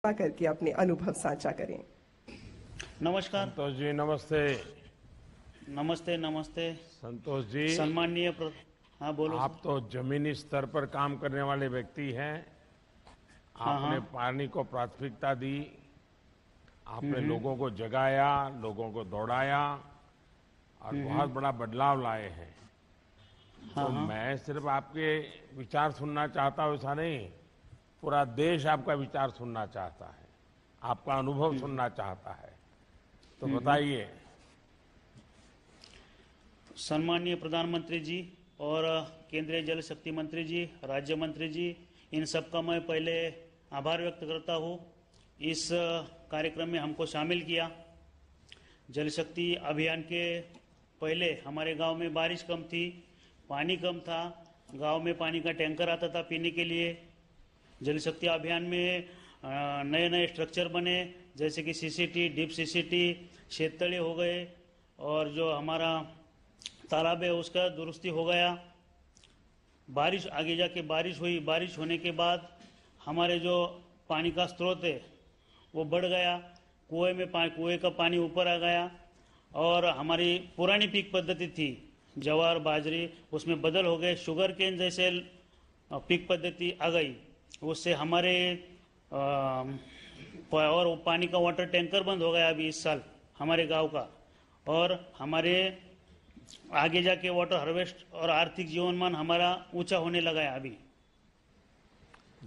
करके अपने अनुभव साझा करें। नमस्कार। संतोष जी नमस्ते। नमस्ते नमस्ते। संतोष जी, सम्माननीय हाँ बोलो। आप तो जमीनी स्तर पर काम करने वाले व्यक्ति हैं। हाँ आपने हाँ। पानी को प्राथमिकता दी, आपने लोगों को जगाया, लोगों को दौड़ाया और बहुत बड़ा बदलाव लाए हैं। हाँ तो हाँ। मैं सिर्फ आपके विचार सुनना चाहता हूं ऐसा नहीं, पूरा देश आपका विचार सुनना चाहता है, आपका अनुभव सुनना चाहता है। तो बताइए। सम्माननीय प्रधानमंत्री जी और केंद्रीय जल शक्ति मंत्री जी, राज्य मंत्री जी, इन सबका मैं पहले आभार व्यक्त करता हूँ। इस कार्यक्रम में हमको शामिल किया। जल शक्ति अभियान के पहले हमारे गांव में बारिश कम थी, पानी कम था, गांव में पानी का टैंकर आता था पीने के लिए। जल शक्ति अभियान में नए नए स्ट्रक्चर बने, जैसे कि सीसीटी, डीप सीसीटी, शेततले हो गए और जो हमारा तालाब है उसका दुरुस्ती हो गया। बारिश आगे जाके बारिश हुई, बारिश होने के बाद हमारे जो पानी का स्रोत है वो बढ़ गया, कुएं का पानी ऊपर आ गया और हमारी पुरानी पीक पद्धति थी ज्वार बाजरी, उसमें बदल हो गए, शुगर केन जैसे पीक पद्धति आ गई। उससे हमारे और पानी का वाटर टैंकर बंद हो गया अभी इस साल हमारे गांव का, और हमारे आगे जाके वाटर हार्वेस्ट और आर्थिक जीवनमान हमारा ऊंचा होने लगा है अभी।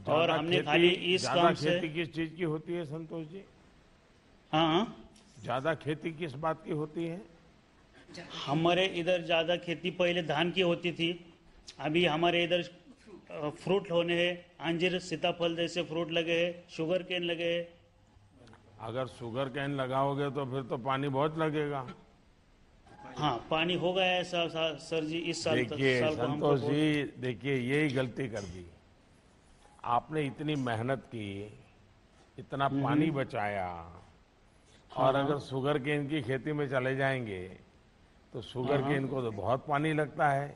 और हमने खाली इस काम से खेती किस चीज की होती है संतोष जी? हाँ, ज्यादा खेती किस बात की होती है? हमारे इधर ज्यादा खेती पहले धान की होती थी, अभी हमारे इधर फ्रूट होने हैं, अंजीर सीताफल जैसे फ्रूट लगे हैं, शुगर केन लगे हैं। अगर शुगर कैन लगाओगे तो फिर तो पानी बहुत लगेगा। हाँ, पानी हो गया है सर जी इस साल तक। देखिए संतोष जी, देखिए यही गलती कर दी आपने। इतनी मेहनत की, इतना पानी बचाया, और अगर शुगर केन की खेती में चले जाएंगे तो शुगर केन को तो बहुत पानी लगता है,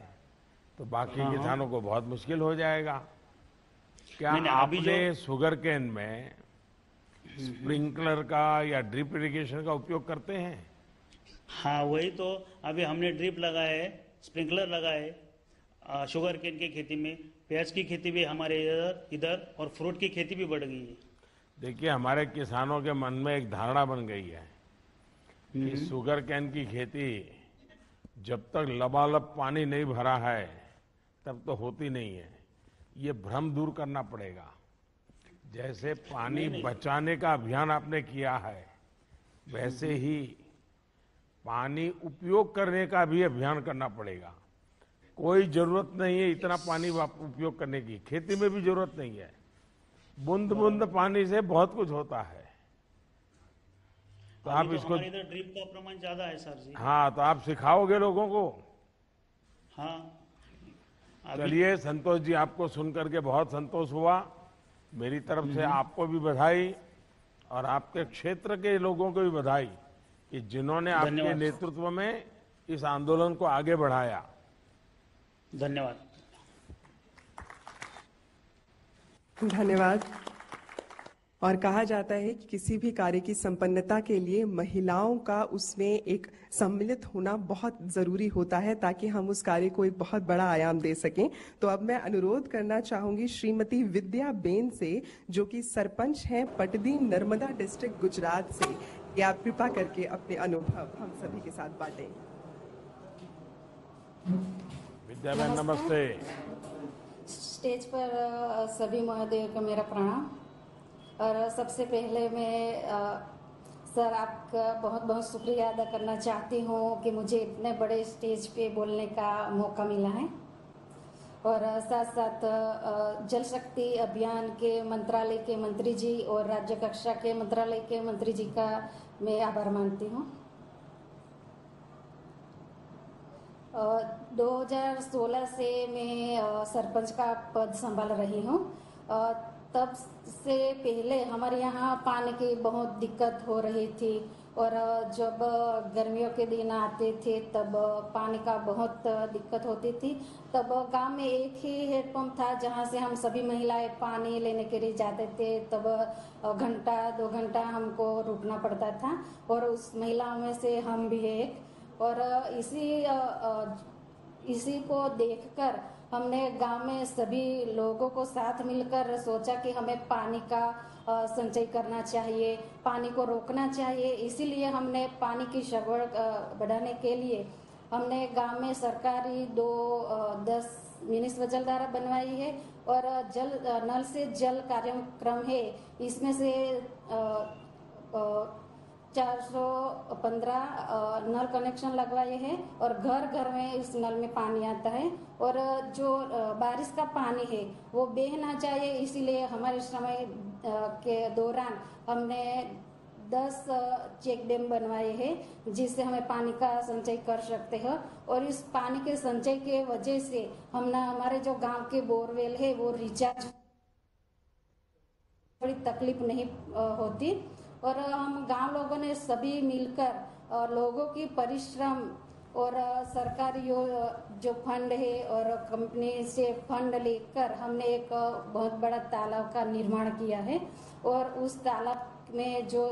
तो बाकी किसानों को बहुत मुश्किल हो जाएगा। क्या आपने शुगर केन में स्प्रिंकलर का या ड्रिप इरिगेशन का उपयोग करते हैं? हाँ, वही तो अभी हमने ड्रिप लगाए है, स्प्रिंकलर लगाए है शुगर केन की खेती में। प्याज की खेती भी हमारे इधर और फ्रूट की खेती भी बढ़ गई है। देखिए हमारे किसानों के मन में एक धारणा बन गई है कि शुगर केन की खेती जब तक लबालब पानी नहीं भरा है तब तो होती नहीं है। ये भ्रम दूर करना पड़ेगा। जैसे पानी बचाने का अभियान आपने किया है, वैसे ही पानी उपयोग करने का भी अभियान करना पड़ेगा। कोई जरूरत नहीं है इतना पानी उपयोग करने की, खेती में भी जरूरत नहीं है। बूंद बूंद पानी से बहुत कुछ होता है। तो आप इसको, इधर ड्रिप का प्रमाण ज्यादा है सर जी। हाँ, तो आप सिखाओगे लोगों को? हाँ। चलिए संतोष जी, आपको सुनकर के बहुत संतोष हुआ। मेरी तरफ से आपको भी बधाई और आपके क्षेत्र के लोगों को भी बधाई कि जिन्होंने आपके नेतृत्व में इस आंदोलन को आगे बढ़ाया। धन्यवाद। धन्यवाद। और कहा जाता है कि किसी भी कार्य की संपन्नता के लिए महिलाओं का उसमें एक सम्मिलित होना बहुत जरूरी होता है, ताकि हम उस कार्य को एक बहुत बड़ा आयाम दे सकें। तो अब मैं अनुरोध करना चाहूंगी श्रीमती विद्या बेन से, जो कि सरपंच हैं पटदी नर्मदा डिस्ट्रिक्ट गुजरात से, कि आप कृपा करके अपने अनुभव हम सभी के साथ बांटें। विद्या बेन नमस्ते। स्टेज पर सभी महोदयों को मेरा प्रणाम। और सबसे पहले मैं सर आपका बहुत बहुत शुक्रिया अदा करना चाहती हूँ कि मुझे इतने बड़े स्टेज पे बोलने का मौका मिला है। और साथ साथ जल शक्ति अभियान के मंत्रालय के मंत्री जी और राज्य कक्षा के मंत्रालय के मंत्री जी का मैं आभार मानती हूँ। 2016 से मैं सरपंच का पद संभाल रही हूँ। तब से पहले हमारे यहाँ पानी की बहुत दिक्कत हो रही थी और जब गर्मियों के दिन आते थे तब पानी का बहुत दिक्कत होती थी। तब गांव में एक ही हैंडपंप था जहां से हम सभी महिलाएं पानी लेने के लिए जाते थे। तब घंटा 2 घंटा हमको रुकना पड़ता था और उस महिलाओं में से हम भी एक। और इसी को देखकर हमने गांव में सभी लोगों को साथ मिलकर सोचा कि हमें पानी का संचय करना चाहिए, पानी को रोकना चाहिए। इसीलिए हमने पानी की सगवड़ बढ़ाने के लिए हमने गांव में सरकारी 10 मिनी स्वजलधारा बनवाई है और नल से जल कार्यक्रम है। इसमें से 415 नल कनेक्शन लगवाए हैं और घर घर में इस नल में पानी आता है। और जो बारिश का पानी है वो बह ना जाए, इसीलिए हमारे समय के दौरान हमने 10 चेक डैम बनवाए हैं जिससे हमें पानी का संचय कर सकते हैं। और इस पानी के संचय के वजह से हमारे जो गांव के बोरवेल है वो रिचार्ज थोड़ी तकलीफ नहीं होती। और हम गांव लोगों ने सभी मिलकर लोगों की परिश्रम और सरकारी जो फंड है और कंपनी से फंड लेकर हमने एक बहुत बड़ा तालाब का निर्माण किया है। और उस तालाब में जो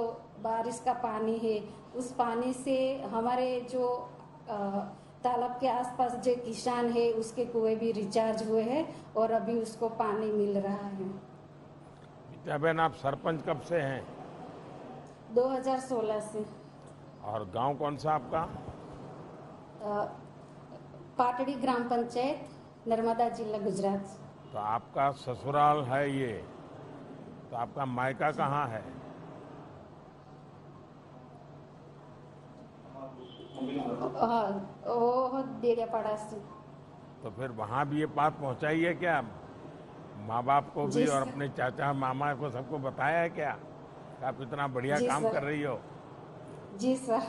बारिश का पानी है उस पानी से हमारे जो तालाब के आसपास जो किसान है उसके कुएं भी रिचार्ज हुए हैं और अभी उसको पानी मिल रहा है। विद्याबेन, आप सरपंच कब से हैं? 2016 से। और गांव कौन सा आपका? पाटड़ी ग्राम पंचायत, नर्मदा जिला, गुजरात। तो आपका ससुराल है ये, तो आपका मायका कहाँ है? वो देड़ियापाड़ा से। तो फिर वहाँ भी ये बात पहुँचाई है क्या? माँ बाप को भी और अपने चाचा मामा को सबको बताया है क्या आप इतना बढ़िया काम कर रही हो? जी सर,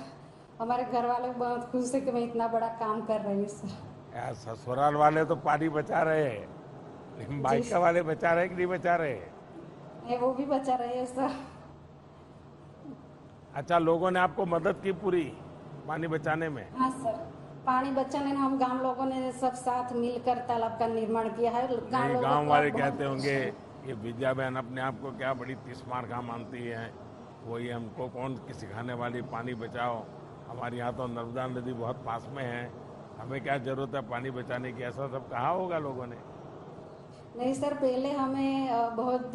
हमारे घर वाले बहुत खुश है कि मैं इतना बड़ा काम कर रही हूँ सर। यार, ससुराल वाले तो पानी बचा रहे हैं, लेकिन मायका वाले बचा रहे कि नहीं बचा रहे? वो भी बचा रहे हैं सर। अच्छा, लोगों ने आपको मदद की पूरी पानी बचाने में? हाँ सर, पानी बचाने में हम गांव लोगों ने सब साथ मिलकर तालाब का निर्माण किया है। गांव वाले कहते होंगे ये विद्याबेन अपने आप को क्या बड़ी तीसमार का मानती है, वही हमको कौन सिखाने वाली, पानी बचाओ, हमारे यहाँ तो नर्मदा नदी बहुत पास में है, हमें क्या जरूरत है पानी बचाने की, ऐसा सब कहा होगा लोगों ने? नहीं सर, पहले हमें बहुत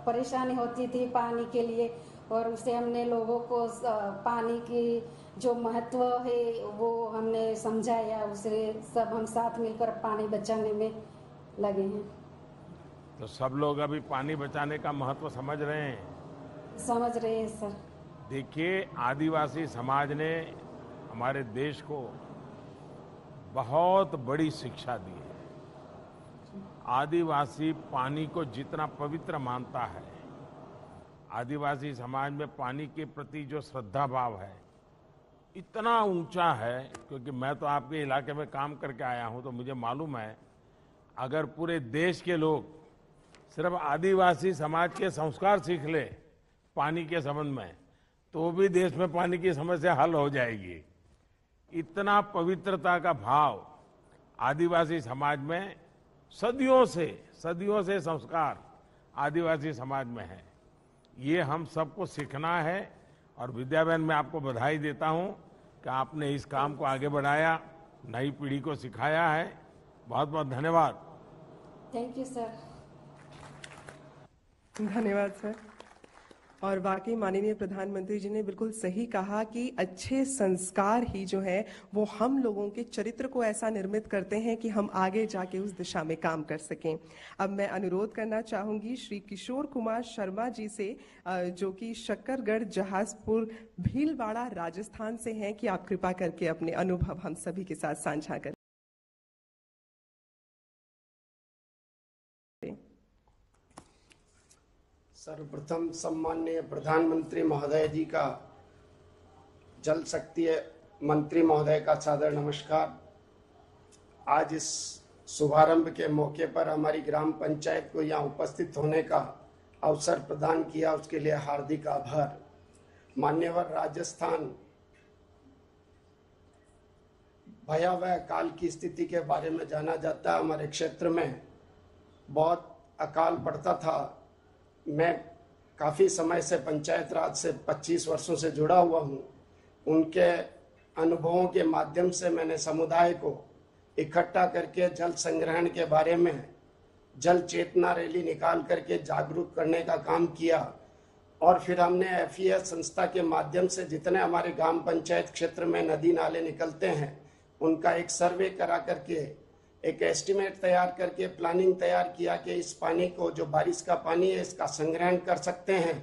परेशानी होती थी पानी के लिए और उससे हमने लोगों को पानी की जो महत्व है वो हमने समझाया, उसे सब हम साथ मिलकर पानी बचाने में लगे हैं। तो सब लोग अभी पानी बचाने का महत्व समझ रहे हैं? समझ रहे हैं सर। देखिए, आदिवासी समाज ने हमारे देश को बहुत बड़ी शिक्षा दी है। आदिवासी पानी को जितना पवित्र मानता है, आदिवासी समाज में पानी के प्रति जो श्रद्धा भाव है इतना ऊंचा है, क्योंकि मैं तो आपके इलाके में काम करके आया हूं तो मुझे मालूम है, अगर पूरे देश के लोग सिर्फ आदिवासी समाज के संस्कार सीख ले पानी के संबंध में, तो भी देश में पानी की समस्या हल हो जाएगी। इतना पवित्रता का भाव आदिवासी समाज में सदियों से संस्कार आदिवासी समाज में है। ये हम सबको सीखना है और विद्याबेन, मैं आपको बधाई देता हूं कि आपने इस काम को आगे बढ़ाया, नई पीढ़ी को सिखाया है। बहुत बहुत धन्यवाद। Thank you sir. धन्यवाद सर। और वाकई माननीय प्रधानमंत्री जी ने बिल्कुल सही कहा कि अच्छे संस्कार ही जो है वो हम लोगों के चरित्र को ऐसा निर्मित करते हैं कि हम आगे जाके उस दिशा में काम कर सकें। अब मैं अनुरोध करना चाहूंगी श्री किशोर कुमार शर्मा जी से, जो कि शक्करगढ़ जहाजपुर भीलवाड़ा राजस्थान से हैं, कि आप कृपा करके अपने अनुभव हम सभी के साथ साझा करें। सर्वप्रथम सम्माननीय प्रधानमंत्री महोदय जी का, जल शक्ति मंत्री महोदय का सादर नमस्कार। आज इस शुभारंभ के मौके पर हमारी ग्राम पंचायत को यहाँ उपस्थित होने का अवसर प्रदान किया, उसके लिए हार्दिक आभार। मान्यवर, राजस्थान भयावह काल की स्थिति के बारे में जाना जाता है। हमारे क्षेत्र में बहुत अकाल पड़ता था। मैं काफ़ी समय से पंचायत राज से 25 वर्षों से जुड़ा हुआ हूँ। उनके अनुभवों के माध्यम से मैंने समुदाय को इकट्ठा करके जल संग्रहण के बारे में जल चेतना रैली निकाल करके जागरूक करने का काम किया। और फिर हमने FES संस्था के माध्यम से जितने हमारे ग्राम पंचायत क्षेत्र में नदी नाले निकलते हैं उनका एक सर्वे करा करके एक एस्टिमेट तैयार करके प्लानिंग तैयार किया कि इस पानी को, जो बारिश का पानी है, इसका संग्रहण कर सकते हैं।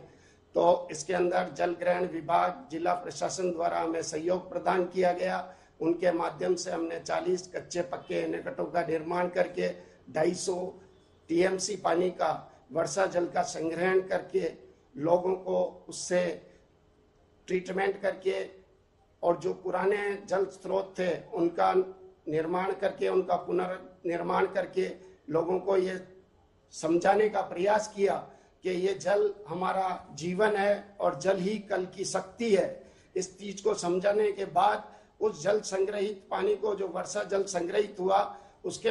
तो इसके अंदर जल ग्रहण विभाग, जिला प्रशासन द्वारा हमें सहयोग प्रदान किया गया। उनके माध्यम से हमने 40 कच्चे पक्के एनीकटों का निर्माण करके 250 TMC पानी का वर्षा जल का संग्रहण करके लोगों को उससे ट्रीटमेंट करके और जो पुराने जल स्रोत थे उनका निर्माण करके, उनका पुनर्निर्माण करके लोगों को ये समझाने का प्रयास किया कि ये जल हमारा जीवन है और जल ही कल की शक्ति है। इस चीज को समझाने के बाद उस जल संग्रहित पानी को, जो वर्षा जल संग्रहित हुआ, उसके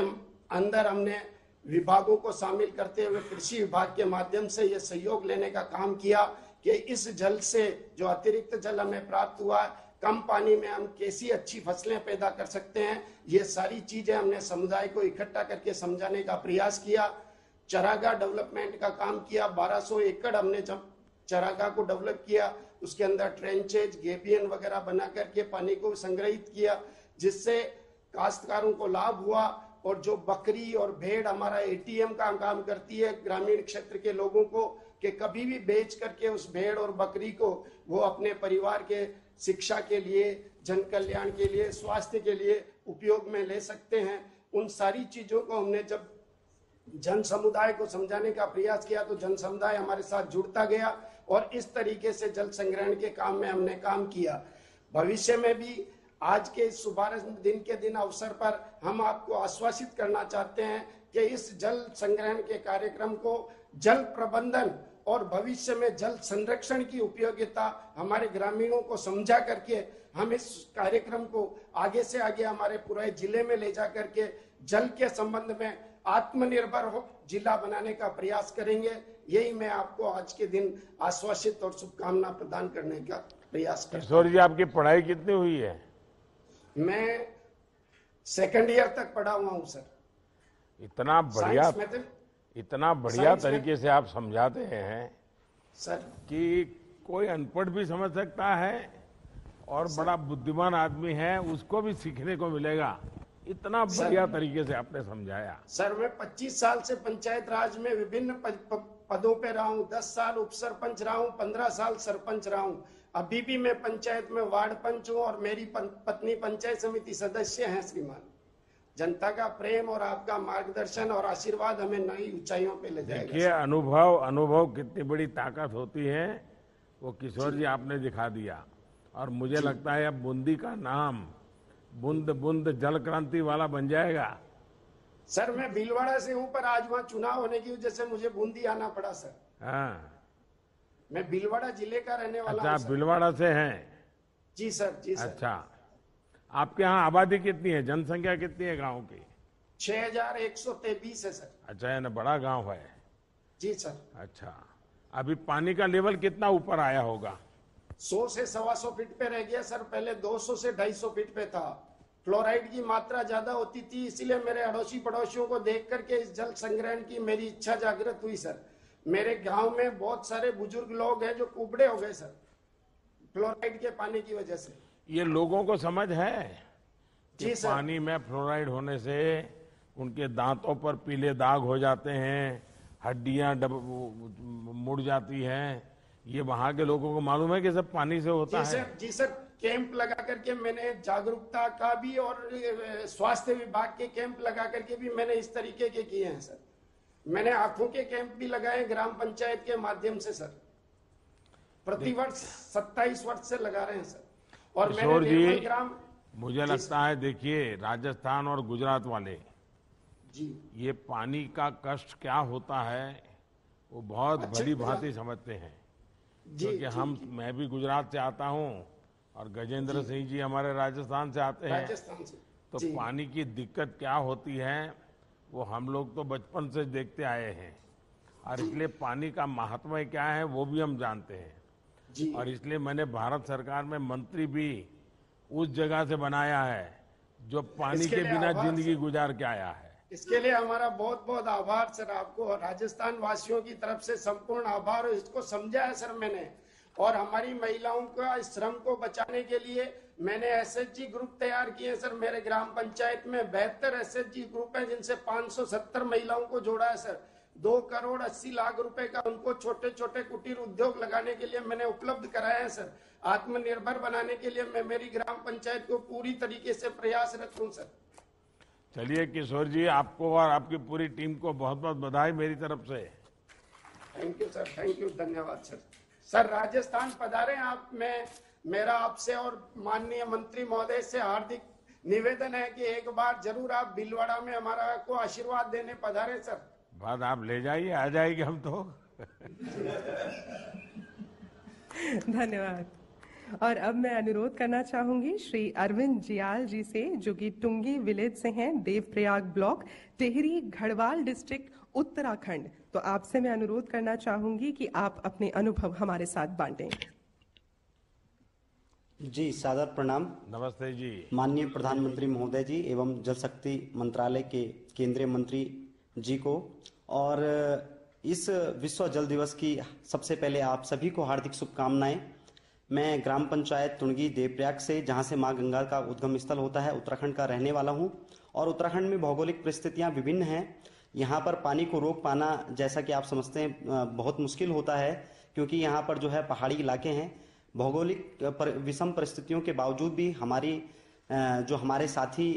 अंदर हमने विभागों को शामिल करते हुए कृषि विभाग के माध्यम से ये सहयोग लेने का काम किया कि इस जल से जो अतिरिक्त जल हमें प्राप्त हुआ, कम पानी में हम कैसी अच्छी फसलें पैदा कर सकते हैं। ये सारी चीजें हमने समुदाय को इकट्ठा करके समझाने का प्रयास किया। चरागाह डेवलपमेंट का काम किया। 1200 एकड़ हमने जब चरागाह को डेवलप किया, उसके अंदर ट्रेंचेज, गेबियन वगैरह बना करके पानी को संग्रहित किया, जिससे काश्तकारों को लाभ हुआ। और जो बकरी और भेड़ हमारा ATM का काम करती है ग्रामीण क्षेत्र के लोगों को, कि कभी भी बेच करके उस भेड़ और बकरी को वो अपने परिवार के शिक्षा के लिए, जन कल्याण के लिए, स्वास्थ्य के लिए उपयोग में ले सकते हैं। उन सारी चीजों को हमने जब जन समुदाय को समझाने का प्रयास किया तो जन समुदाय हमारे साथ जुड़ता गया और इस तरीके से जल संग्रहण के काम में हमने काम किया। भविष्य में भी आज के इस शुभारंभ दिन के दिन अवसर पर हम आपको आश्वासित करना चाहते हैं कि इस जल संग्रहण के कार्यक्रम को जल प्रबंधन और भविष्य में जल संरक्षण की उपयोगिता हमारे ग्रामीणों को समझा करके हम इस कार्यक्रम को आगे से आगे हमारे पूरे जिले में ले जा करके जल के संबंध में आत्मनिर्भर हो जिला बनाने का प्रयास करेंगे। यही मैं आपको आज के दिन आश्वासित और शुभकामना प्रदान करने का प्रयास करता हूं। किशोर जी, आपकी पढ़ाई कितनी हुई है? मैं 2nd ईयर तक पढ़ा हुआ हूँ सर। इतना बढ़िया तरीके से आप समझाते हैं सर कि कोई अनपढ़ भी समझ सकता है और बड़ा बुद्धिमान आदमी है उसको भी सीखने को मिलेगा। इतना बढ़िया तरीके से आपने समझाया। सर, मैं 25 साल से पंचायत राज में विभिन्न पदों पे रहा हूँ। 10 साल उप सरपंच रहा हूँ, 15 साल सरपंच रहा हूँ। अभी भी मैं पंचायत में वार्ड पंच हूँ और मेरी पत्नी पंचायत समिति सदस्य हैं। श्रीमान, जनता का प्रेम और आपका मार्गदर्शन और आशीर्वाद हमें नई ऊंचाइयों पे ले जाएगा। देखिए, अनुभव कितनी बड़ी ताकत होती है वो किशोर जी आपने दिखा दिया। और मुझे लगता है अब बूंदी का नाम बूंद बूंद जल क्रांति वाला बन जाएगा। सर, मैं भीलवाड़ा से हूँ पर आज वहाँ चुनाव होने की वजह से मुझे बूंदी आना पड़ा सर। हाँ, मैं भीलवाड़ा जिले का रहने वाला हूँ। अच्छा, भीलवाड़ा से हैं? जी सर, जी सर। अच्छा, आपके यहाँ आबादी कितनी है, जनसंख्या कितनी है गांव की? 6123 है सर। अच्छा, यानी बड़ा गांव है। जी सर। अच्छा, अभी पानी का लेवल कितना ऊपर आया होगा? 100 से 125 फीट पे रह गया सर। पहले 200 से 250 फीट पे था। फ्लोराइड की मात्रा ज्यादा होती थी, इसलिए मेरे अड़ोसी पड़ोसियों को देख करके इस जल संग्रहण की मेरी इच्छा जागृत हुई सर। मेरे गांव में बहुत सारे बुजुर्ग लोग हैं जो कुबड़े हो गए सर, फ्लोराइड के पानी की वजह से। ये लोगों को समझ है कि जी सर। पानी में फ्लोराइड होने से उनके दांतों पर पीले दाग हो जाते हैं, हड्डियां मुड़ जाती हैं। ये वहां के लोगों को मालूम है कि सब पानी से होता है? जी सर, कैंप लगा करके मैंने जागरूकता का भी और स्वास्थ्य विभाग के कैंप लगा करके भी मैंने इस तरीके के किए हैं सर। मैंने आंखों के कैंप भी लगाए ग्राम पंचायत के माध्यम से सर। प्रतिवर्ष 27 वर्ष से लगा रहे हैं सर। और किशोर जी, ग्राम, मुझे लगता है, देखिए, राजस्थान और गुजरात वाले जी, ये पानी का कष्ट क्या होता है वो बहुत भली भांति समझते हैं, क्योंकि मैं भी गुजरात से आता हूँ और गजेंद्र सिंह जी हमारे राजस्थान से आते हैं। राजस्थान से तो पानी की दिक्कत क्या होती है वो हम लोग तो बचपन से देखते आए हैं, और इसलिए पानी का महत्व क्या है वो भी हम जानते हैं। और इसलिए मैंने भारत सरकार में मंत्री भी उस जगह से बनाया है जो पानी के बिना जिंदगी गुजार के आया है। इसके लिए हमारा बहुत बहुत आभार सर, आपको राजस्थान वासियों की तरफ से संपूर्ण आभार। इसको समझा है सर मैंने, और हमारी महिलाओं का श्रम को बचाने के लिए मैंने एसएचजी ग्रुप तैयार किए सर। मेरे ग्राम पंचायत में 72 एसएचजी ग्रुप हैं, जिनसे 570 महिलाओं को जोड़ा है सर। 2,80,00,000 रुपए का उनको छोटे छोटे कुटीर उद्योग लगाने के लिए मैंने उपलब्ध कराया है सर। आत्मनिर्भर बनाने के लिए मैं मेरी ग्राम पंचायत को पूरी तरीके से प्रयासरत हूँ सर। चलिए किशोर जी, आपको और आपकी पूरी टीम को बहुत बहुत बधाई मेरी तरफ से। Thank you sir, thank you, धन्यवाद सर। सर राजस्थान पधारे आप, मेरा आपसे और माननीय मंत्री महोदय से हार्दिक निवेदन है कि एक बार जरूर आप भीलवाड़ा में हमारा को आशीर्वाद देने पधारे सर। बात आप ले जाइए, आ जाएगी हम तो। धन्यवाद। और अब मैं अनुरोध करना चाहूंगी श्री अरविंद जियाल जी से, जो कि टुंगी विलेज से हैं, देवप्रयाग ब्लॉक, टिहरी गढ़वाल डिस्ट्रिक्ट, उत्तराखंड। तो आपसे मैं अनुरोध करना चाहूंगी कि आप अपने अनुभव हमारे साथ बांटें। जी सादर प्रणाम। नमस्ते जी। माननीय प्रधानमंत्री महोदय जी एवं जल शक्ति मंत्रालय के केंद्रीय मंत्री जी को, और इस विश्व जल दिवस की सबसे पहले आप सभी को हार्दिक शुभकामनाएं। मैं ग्राम पंचायत टुंगी देवप्रयाग से, जहां से मां गंगा का उद्गम स्थल होता है, उत्तराखंड का रहने वाला हूं। और उत्तराखंड में भौगोलिक परिस्थितियां विभिन्न हैं। यहाँ पर पानी को रोक पाना, जैसा कि आप समझते हैं, बहुत मुश्किल होता है, क्योंकि यहाँ पर जो है पहाड़ी इलाके हैं। भौगोलिक विषम परिस्थितियों के बावजूद भी जो हमारे साथी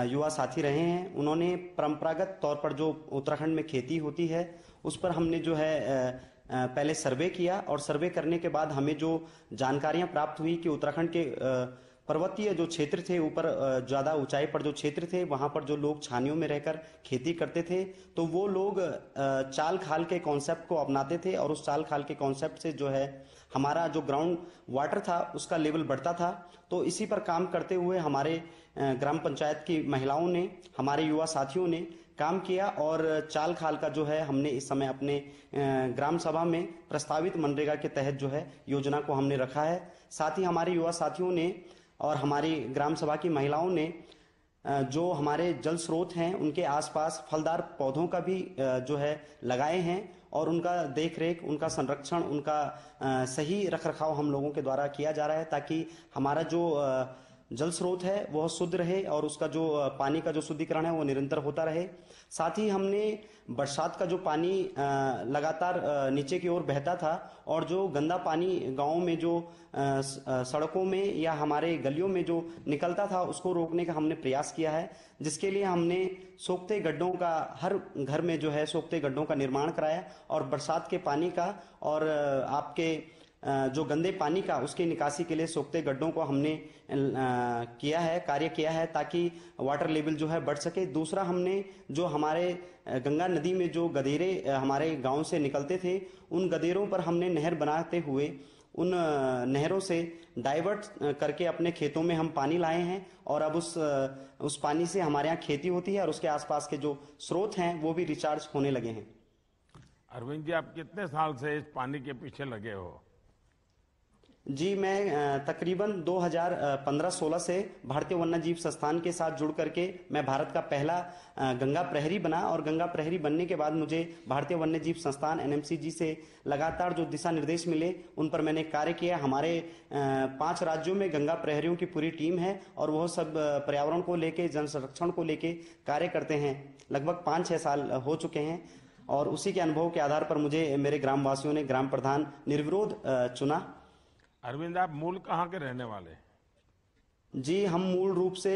युवा साथी रहे हैं, उन्होंने परंपरागत तौर पर जो उत्तराखंड में खेती होती है उस पर हमने जो है पहले सर्वे किया, और सर्वे करने के बाद हमें जो जानकारियां प्राप्त हुई कि उत्तराखंड के पर्वतीय जो क्षेत्र थे, ऊपर ज्यादा ऊंचाई पर जो क्षेत्र थे, वहां पर जो लोग छानियों में रहकर खेती करते थे, तो वो लोग चाल खाल के कॉन्सेप्ट को अपनाते थे, और उस चाल खाल के कॉन्सेप्ट से जो है हमारा जो ग्राउंड वाटर था उसका लेवल बढ़ता था। तो इसी पर काम करते हुए हमारे ग्राम पंचायत की महिलाओं ने, हमारे युवा साथियों ने काम किया, और चाल खाल का जो है हमने इस समय अपने ग्राम सभा में प्रस्तावित मनरेगा के तहत जो है योजना को हमने रखा है। साथ ही हमारे युवा साथियों ने और हमारी ग्राम सभा की महिलाओं ने जो हमारे जल स्रोत हैं उनके आसपास फलदार पौधों का भी जो है लगाए हैं, और उनका देखरेख, उनका संरक्षण, उनका सही रखरखाव हम लोगों के द्वारा किया जा रहा है, ताकि हमारा जो जल स्रोत है वह शुद्ध रहे और उसका जो पानी का जो शुद्धिकरण है वो निरंतर होता रहे। साथ ही हमने बरसात का जो पानी लगातार नीचे की ओर बहता था, और जो गंदा पानी गांवों में जो सड़कों में या हमारे गलियों में जो निकलता था, उसको रोकने का हमने प्रयास किया है, जिसके लिए हमने सोखते गड्ढों का, हर घर में जो है सोखते गड्ढों का निर्माण कराया, और बरसात के पानी का और आपके जो गंदे पानी का, उसकी निकासी के लिए सोखते गड्ढों को हमने कार्य किया है, ताकि वाटर लेवल जो है बढ़ सके। दूसरा, हमने जो हमारे गंगा नदी में जो गदेरे हमारे गांव से निकलते थे, उन गदेरों पर हमने नहर बनाते हुए उन नहरों से डाइवर्ट करके अपने खेतों में हम पानी लाए हैं, और अब उस पानी से हमारे यहाँ खेती होती है, और उसके आसपास के जो स्रोत हैं वो भी रिचार्ज होने लगे हैं। अरविंद जी, आप कितने साल से इस पानी के पीछे लगे हो? जी, मैं तकरीबन 2015-16 से भारतीय वन्यजीव संस्थान के साथ जुड़ करके मैं भारत का पहला गंगा प्रहरी बना, और गंगा प्रहरी बनने के बाद मुझे भारतीय वन्यजीव संस्थान NMCG से लगातार जो दिशा निर्देश मिले उन पर मैंने कार्य किया। हमारे 5 राज्यों में गंगा प्रहरियों की पूरी टीम है, और वह सब पर्यावरण को लेके, जन संरक्षण को लेके कार्य करते हैं। लगभग 5-6 साल हो चुके हैं, और उसी के अनुभव के आधार पर मुझे मेरे ग्रामवासियों ने ग्राम प्रधान निर्विरोध चुना। अरविंद, आप मूल कहाँ के रहने वाले? जी, हम मूल रूप से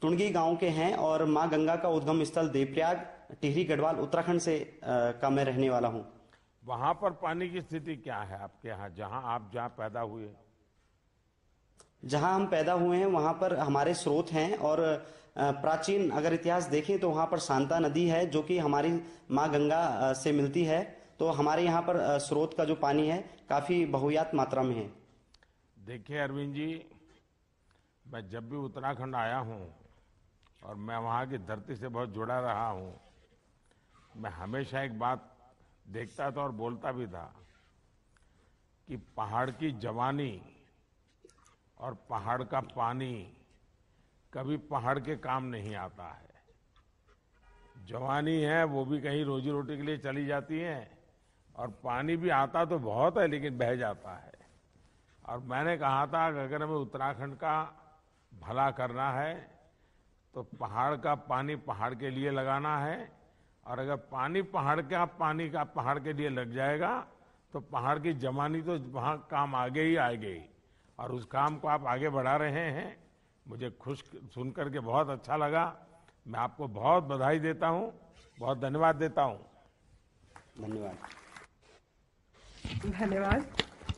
टुंगी गांव के हैं, और मां गंगा का उद्गम स्थल देवप्रयाग, टिहरी गढ़वाल, उत्तराखंड से का मैं रहने वाला हूं। वहां पर पानी की स्थिति क्या है आपके यहाँ, जहां आप पैदा हुए? जहां हम पैदा हुए हैं वहां पर हमारे स्रोत हैं और प्राचीन अगर इतिहास देखें तो वहां पर शांता नदी है जो कि हमारी माँ गंगा से मिलती है। तो हमारे यहाँ पर स्रोत का जो पानी है काफी बहुयात मात्रा में है। देखिए अरविंद जी, मैं जब भी उत्तराखंड आया हूँ और मैं वहाँ की धरती से बहुत जुड़ा रहा हूँ, मैं हमेशा एक बात देखता था और बोलता भी था कि पहाड़ की जवानी और पहाड़ का पानी कभी पहाड़ के काम नहीं आता है। जवानी है वो भी कहीं रोजी रोटी के लिए चली जाती है और पानी भी आता तो बहुत है लेकिन बह जाता है। और मैंने कहा था कि अगर हमें उत्तराखंड का भला करना है तो पहाड़ का पानी पहाड़ के लिए लगाना है, और अगर पानी का पहाड़ के लिए लग जाएगा तो पहाड़ की जवानी तो वहाँ काम आगे ही आएगी। और उस काम को आप आगे बढ़ा रहे हैं, मुझे खुश सुनकर के बहुत अच्छा लगा। मैं आपको बहुत बधाई देता हूँ, बहुत धन्यवाद देता हूँ। धन्यवाद। धन्यवाद।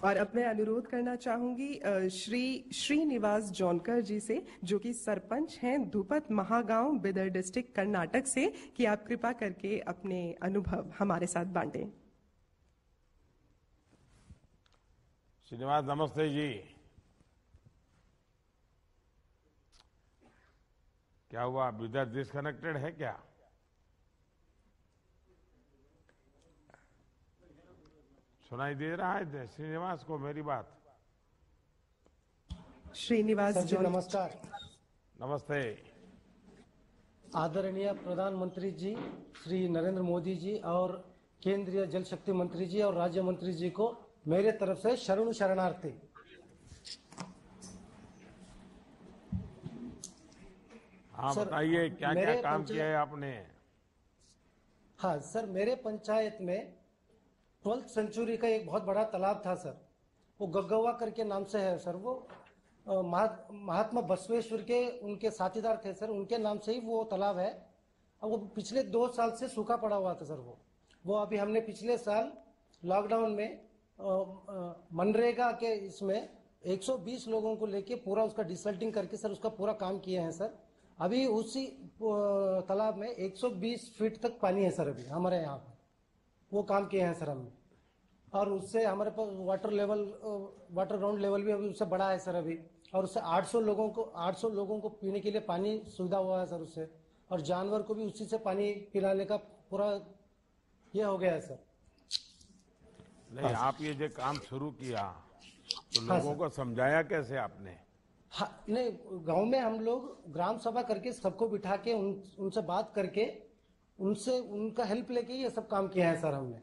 और अब मैं अनुरोध करना चाहूंगी श्री श्रीनिवास जौनकर जी से, जो कि सरपंच हैं धुपत महागांव, बिदर डिस्ट्रिक्ट, कर्नाटक से, कि आप कृपा करके अपने अनुभव हमारे साथ बांटें। श्रीनिवास नमस्ते जी। क्या हुआ, बिदर डिस्कनेक्टेड है क्या? सुनाई दे रहा है श्रीनिवास को मेरी बात? श्रीनिवास जी नमस्कार। नमस्ते। आदरणीय प्रधानमंत्री जी श्री नरेंद्र मोदी जी और केंद्रीय जल शक्ति मंत्री जी और राज्य मंत्री जी को मेरे तरफ से शरणु शरणार्थी। हाँ बताइए, क्या क्या काम किया है आपने? हाँ सर, मेरे पंचायत में 12th सेंचुरी का एक बहुत बड़ा तालाब था सर, वो गग्गवा करके नाम से है सर। वो महात्मा बसवेश्वर के उनके साथीदार थे सर, उनके नाम से ही वो तालाब है। अब वो पिछले 2 साल से सूखा पड़ा हुआ था सर। वो अभी हमने पिछले साल लॉकडाउन में मनरेगा के इसमें 120 लोगों को लेके पूरा उसका डिसल्टिंग करके सर उसका पूरा काम किए हैं सर। अभी उसी तालाब में 120 फीट तक पानी है सर अभी हमारे यहाँ पर, वो काम किए हैं सर हमने। और उससे हमारे पास वाटर ग्राउंड लेवल भी अभी उससे बड़ा है सर अभी। और उससे 800 लोगों को पीने के लिए पानी सुविधा हुआ है सर उससे। और जानवर को भी उसी से पानी पिलाने का पूरा ये हो गया है सर। नहीं, आप ये जो काम शुरू किया तो लोगों को समझाया कैसे आपने? हाँ, नहीं, गांव में हम लोग ग्राम सभा करके सबको बिठा के उनसे बात करके उनसे उनका हेल्प लेके ये सब काम किया है सर हमने।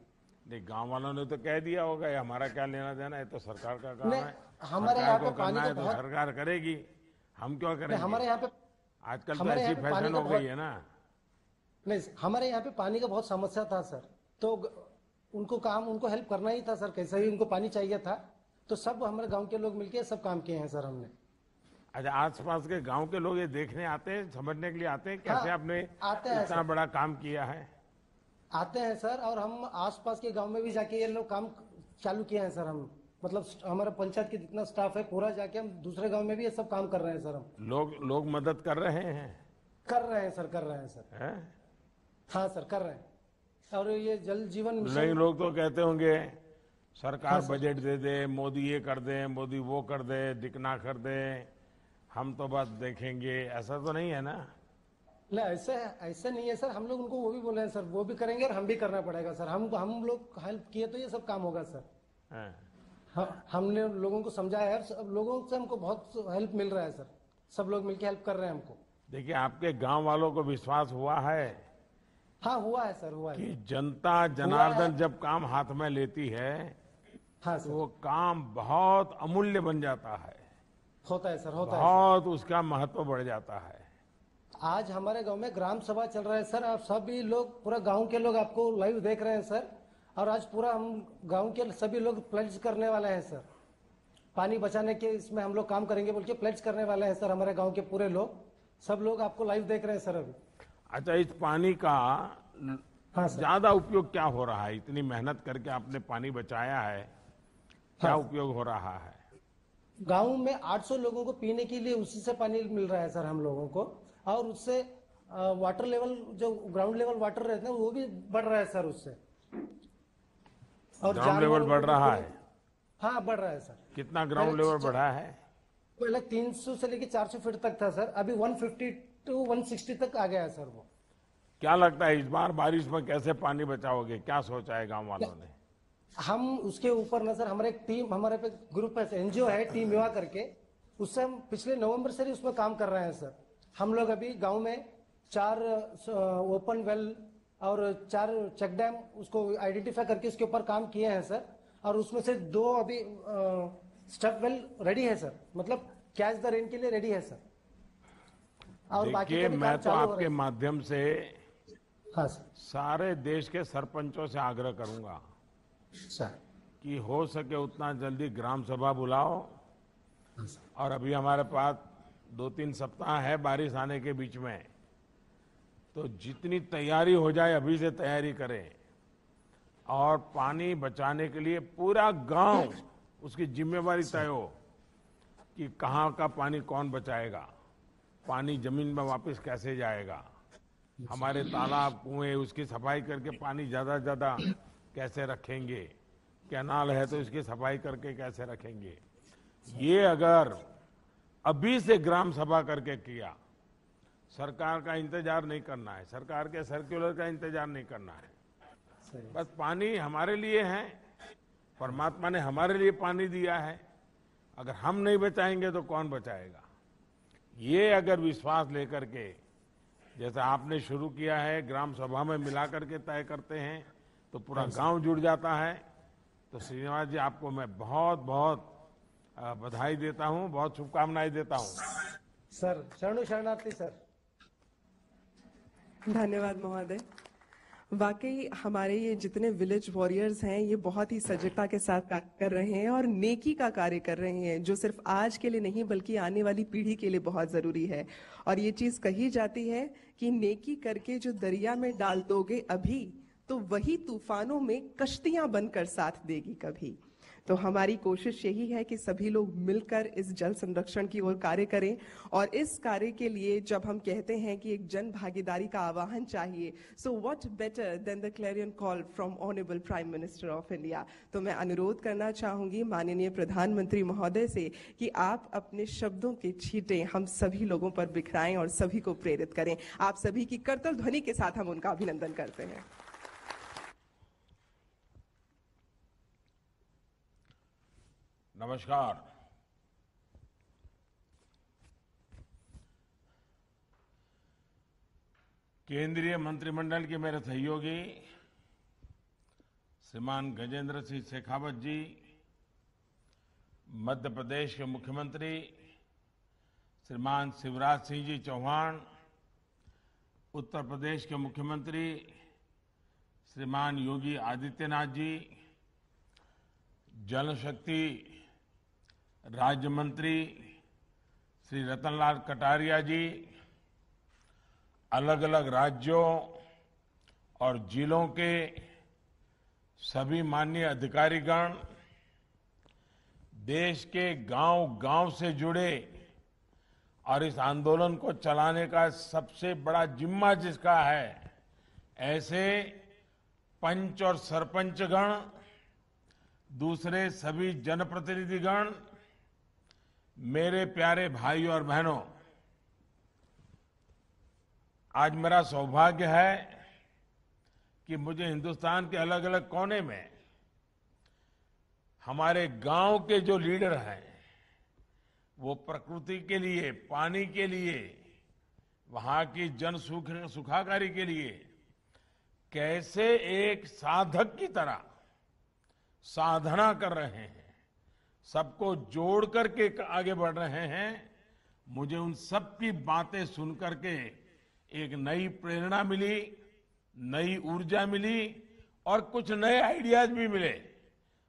नहीं, गांव वालों ने तो कह दिया होगा ये हमारा क्या लेना देना है, तो सरकार का काम है। हमारे यहाँ पे पानी है तो सरकार करेगी, हम क्यों करेंगे? हमारे यहाँ पे आजकल तो ऐसी फैशन हो गई है ना। नहीं, हमारे यहाँ पे पानी का बहुत समस्या था सर, तो उनको हेल्प करना ही था सर। कैसे ही उनको पानी चाहिए था, तो सब हमारे गांव के लोग मिलके सब काम किए हैं सर हमने। अच्छा, आसपास के गांव के लोग ये देखने आते हैं, समझने के लिए आते हैं कैसे आपने इतना बड़ा काम किया है? आते हैं सर, और हम आसपास के गांव में भी जाके ये लोग काम चालू किए हैं सर। हम मतलब हमारा पंचायत के जितना स्टाफ है पूरा जाके हम दूसरे गांव में भी ये सब काम कर रहे हैं सर। हम लोग मदद कर रहे हैं? कर रहे हैं सर। हाँ सर, कर रहे हैं। और ये जल जीवन मिशन, नहीं, लोग तो कहते होंगे सरकार बजट दे दे, मोदी ये कर दे, मोदी वो कर दे, दिखना कर दे, हम तो बस देखेंगे, ऐसा तो नहीं है ना? नहीं, ऐसे नहीं है सर। हम लोग उनको वो भी बोले हैं सर, वो भी करेंगे और हम भी करना पड़ेगा सर। हम लोग हेल्प किए तो ये सब काम होगा सर। हमने लोगों को समझाया है, सब लोगों से हमको बहुत हेल्प मिल रहा है सर। सब लोग मिलकर हेल्प कर रहे हैं हमको। देखिए, आपके गांव वालों को विश्वास हुआ है? हाँ, हुआ है सर, हुआ है कि जनता जनार्दन जब काम हाथ में लेती है, हाँ सर, तो वो काम बहुत अमूल्य बन जाता है। होता है सर, होता है। बहुत उसका महत्व बढ़ जाता है। आज हमारे गांव में ग्राम सभा चल रहा है सर। आप सभी लोग, पूरा गांव के लोग आपको लाइव देख रहे हैं सर। और आज पूरा हम गांव के सभी लोग प्लेज करने वाले हैं सर। पानी बचाने के इसमें हम लोग काम करेंगे बोल के प्लेज करने वाले हैं सर। हमारे गांव के पूरे लोग, सब लोग आपको लाइव देख रहे हैं सर अभी। अच्छा, इस पानी का ज्यादा उपयोग क्या हो रहा है? इतनी मेहनत करके आपने पानी बचाया है, क्या उपयोग हो रहा है? गांव में 800 लोगों को पीने के लिए उसी से पानी मिल रहा है सर हम लोगों को, और उससे वाटर लेवल जो ग्राउंड लेवल वाटर रहता है वो भी बढ़ रहा है सर उससे। और ग्राउंड लेवल बढ़ रहा है? हाँ बढ़ रहा है सर। कितना ग्राउंड लेवल बढ़ा है? पहले 300 से लेके 400 फीट तक था सर, अभी 150 to 160 तक आ गया है सर वो। क्या लगता है इस बार बारिश में कैसे पानी बचाओगे? क्या सोचा है गांव वालों ने? हम उसके ऊपर ना सर, हमारे एक टीम, हमारे पे ग्रुप है, एनजीओ है टीम युवा करके, उससे हम पिछले नवंबर से ही उसमें काम कर रहे हैं सर। हम लोग अभी गांव में 4 ओपन वेल और 4 चेक डैम उसको आइडेंटिफाई करके उसके ऊपर काम किए हैं सर, और उसमें से 2 अभी स्टेप वेल रेडी है सर, मतलब कैच द रेन के लिए रेडी है सर। और बाकी देखिए, मैं तो आपके माध्यम से हाँ सर, सारे देश के सरपंचों से आग्रह करूंगा सर कि हो सके उतना जल्दी ग्राम सभा बुलाओ, और अभी हमारे पास 2-3 सप्ताह है बारिश आने के बीच में, तो जितनी तैयारी हो जाए अभी से तैयारी करें, और पानी बचाने के लिए पूरा गांव उसकी जिम्मेवारी तय हो कि कहाँ का पानी कौन बचाएगा, पानी जमीन में वापस कैसे जाएगा, हमारे तालाब कुएं उसकी सफाई करके पानी ज्यादा से ज्यादा कैसे रखेंगे, कैनाल है तो इसकी सफाई करके कैसे रखेंगे। ये अगर अभी से ग्राम सभा करके किया, सरकार का इंतजार नहीं करना है, सरकार के सर्कुलर का इंतजार नहीं करना है, बस पानी हमारे लिए है, परमात्मा ने हमारे लिए पानी दिया है, अगर हम नहीं बचाएंगे तो कौन बचाएगा। ये अगर विश्वास लेकर के जैसा आपने शुरू किया है, ग्राम सभा में मिला करके तय करते हैं तो पूरा गांव जुड़ जाता है। तो श्रीनिवास जी, आपको मैं बहुत बहुत बधाई देता हूं, बहुत शुभकामनाएं देता हूं। सर शरणु शरणार्थी सर। धन्यवाद महोदय। वाकई हमारे ये जितने विलेज वॉरियर्स हैं ये बहुत ही सजगता के साथ कार्य कर रहे हैं और नेकी का कार्य कर रहे हैं, जो सिर्फ आज के लिए नहीं बल्कि आने वाली पीढ़ी के लिए बहुत जरूरी है। और ये चीज कही जाती है कि नेकी करके जो दरिया में डाल दोगे अभी, तो वही तूफानों में कश्तियां बनकर साथ देगी कभी। तो हमारी कोशिश यही है कि सभी लोग मिलकर इस जल संरक्षण की ओर कार्य करें, और इस कार्य के लिए जब हम कहते हैं कि एक जन भागीदारी का आह्वान चाहिए, so what better than the Clarion call from honourable prime minister of India. तो मैं अनुरोध करना चाहूंगी माननीय प्रधानमंत्री महोदय से कि आप अपने शब्दों के छींटे हम सभी लोगों पर बिखराएं और सभी को प्रेरित करें। आप सभी की करतल ध्वनि के साथ हम उनका अभिनंदन करते हैं। नमस्कार। केंद्रीय मंत्रिमंडल के मेरे सहयोगी श्रीमान गजेंद्र सिंह शेखावत जी, मध्य प्रदेश के मुख्यमंत्री श्रीमान शिवराज सिंह जी चौहान, उत्तर प्रदेश के मुख्यमंत्री श्रीमान योगी आदित्यनाथ जी, जल शक्ति राज्य मंत्री श्री रतनलाल कटारिया जी, अलग अलग राज्यों और जिलों के सभी माननीय अधिकारीगण, देश के गांव-गांव से जुड़े और इस आंदोलन को चलाने का सबसे बड़ा जिम्मा जिसका है, ऐसे पंच और सरपंचगण, दूसरे सभी जनप्रतिनिधिगण, मेरे प्यारे भाई और बहनों, आज मेरा सौभाग्य है कि मुझे हिंदुस्तान के अलग अलग कोने में हमारे गांव के जो लीडर हैं, वो प्रकृति के लिए, पानी के लिए, वहां की जन सुखाकारी के लिए कैसे एक साधक की तरह साधना कर रहे हैं, सबको जोड़ करके आगे बढ़ रहे हैं। मुझे उन सब की बातें सुन करके एक नई प्रेरणा मिली, नई ऊर्जा मिली और कुछ नए आइडियाज भी मिले।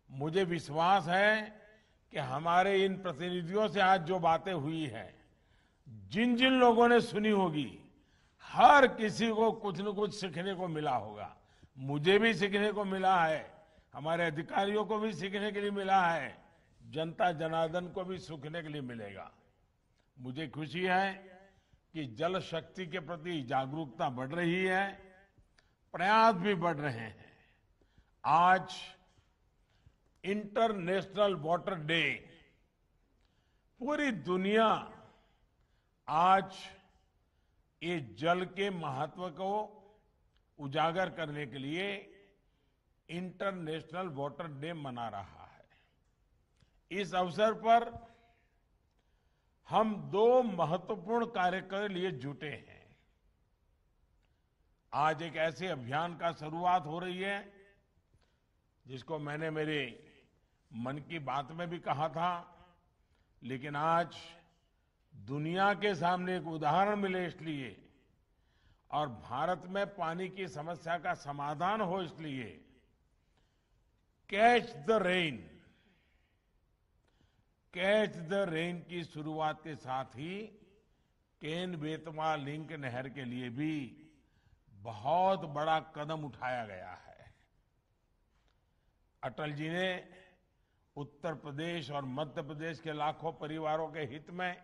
मुझे विश्वास है कि हमारे इन प्रतिनिधियों से आज जो बातें हुई हैं, जिन जिन लोगों ने सुनी होगी, हर किसी को कुछ न कुछ सीखने को मिला होगा। मुझे भी सीखने को मिला है, हमारे अधिकारियों को भी सीखने के लिए मिला है। जनता जनार्दन को भी सूखने के लिए मिलेगा। मुझे खुशी है कि जल शक्ति के प्रति जागरूकता बढ़ रही है, प्रयास भी बढ़ रहे हैं। आज इंटरनेशनल वाटर डे, पूरी दुनिया आज ये जल के महत्व को उजागर करने के लिए इंटरनेशनल वाटर डे मना रहा है। इस अवसर पर हम दो महत्वपूर्ण कार्य के लिए जुटे हैं। आज एक ऐसे अभियान का शुरुआत हो रही है जिसको मैंने मेरे मन की बात में भी कहा था, लेकिन आज दुनिया के सामने एक उदाहरण मिले इसलिए, और भारत में पानी की समस्या का समाधान हो इसलिए, catch the rain, catch the rain की शुरुआत के साथ ही केन बेतवा लिंक नहर के लिए भी बहुत बड़ा कदम उठाया गया है। अटल जी ने उत्तर प्रदेश और मध्य प्रदेश के लाखों परिवारों के हित में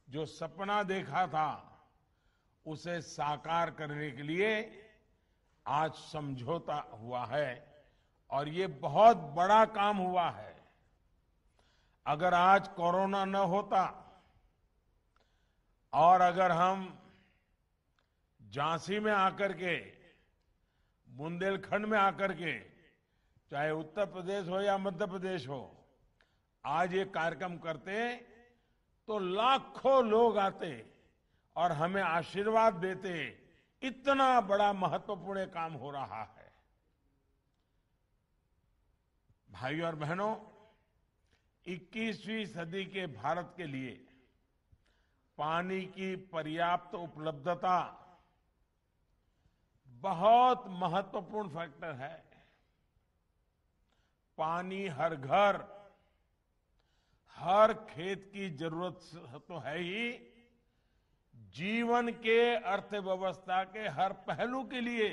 जो सपना देखा था, उसे साकार करने के लिए आज समझौता हुआ है, और ये बहुत बड़ा काम हुआ है। अगर आज कोरोना न होता और अगर हम झांसी में आकर के, बुंदेलखंड में आकर के, चाहे उत्तर प्रदेश हो या मध्य प्रदेश हो, आज ये कार्यक्रम करते तो लाखों लोग आते और हमें आशीर्वाद देते। इतना बड़ा महत्वपूर्ण काम हो रहा है। भाइयों और बहनों, 21वीं सदी के भारत के लिए पानी की पर्याप्त उपलब्धता बहुत महत्वपूर्ण फैक्टर है। पानी हर घर, हर खेत की जरूरत तो है ही, जीवन के अर्थव्यवस्था के हर पहलू के लिए